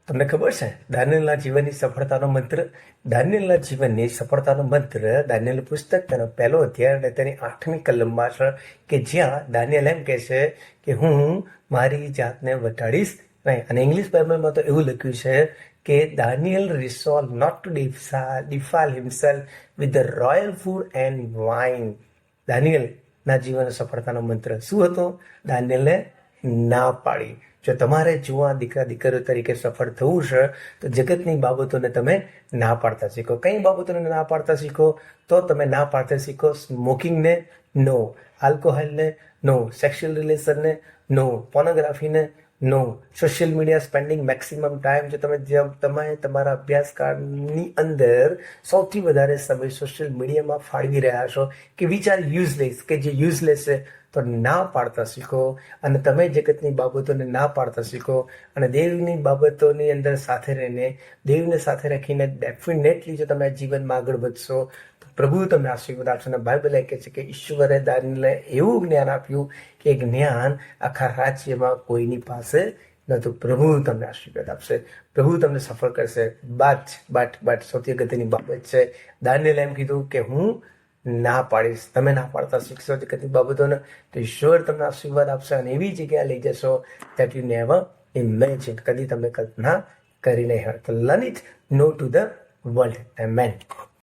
તમને ખબર છે દાનિયેલના જીવનની સફળતાનો મંત્ર? દાનિયેલના જીવનની સફળતાનો મંત્ર દાનિયેલ પુસ્તક તેનો પહેલો અધ્યાય અને તેની 8મી કલમમાં છે, કે જ્યાં દાનિયેલ એમ કહે છે કે હું મારી જાતને વટાડીશ નહીં. અને ઇંગ્લિશ બાઇબલમાં તો એવું લખ્યું છે કે Daniel resolve not to defile himself with the royal food and wine. દાનિયેલના જીવન સફળતાનો મંત્ર શું હતો? દાનિયેલને ના પાડી. જો તમારે જુવાન દીકરા દીકરીઓ તરીકે સફળ થવું છે તો જગતની બાબતોને તમે ના પાડતા શીખો. કઈ બાબતોને ના પાડતા શીખો? તો તમે ના પાડતા શીખો સ્મોકિંગને નો, આલ્કોહોલને નો, સેક્સ્યુઅલ રિલેશનને નો, પોર્નોગ્રાફીને no, social media spending maximum time. જો તમે તમારા અભ્યાસકાળની અંદર સૌથી વધારે સમય સોશિયલ મીડિયામાં ફાળવી રહ્યા છો કે વિચાર યુઝલેસ, કે જે યુઝલેસ છે, તો ના પાડતા શીખો. અને તમે જગતની બાબતોને ના પાડતા શીખો અને દેવની બાબતોની અંદર સાથે રહીને, દેવને સાથે રાખીને ડેફિનેટલી જો તમે જીવનમાં આગળ વધશો તો પ્રભુ તમને આશીર્વાદ આપશે. અને બાઇબલ કહે છે કે ઈશ્વરે દાનિયેલને એવું જ્ઞાન આપ્યું કે જ્ઞાન આખા રાજ્યમાં કોઈની પાસે નહોતું. પ્રભુ તમને આશીર્વાદ આપશે, પ્રભુ તમને સફળ કરશે. બટ સૌથી અગત્યની બાબત છે, દાનિયેલે એમ કીધું કે હું ના પાડીશ. તમે ના પાડતા શીખશો જગતની બાબતોને તો ઈશ્વર તમને આશીર્વાદ આપશે અને એવી જગ્યાએ લઈ જશો that you never imagine, કદી તમે કલ્પના કરી નહીં હોય. તો learn it, no to the world. Amen.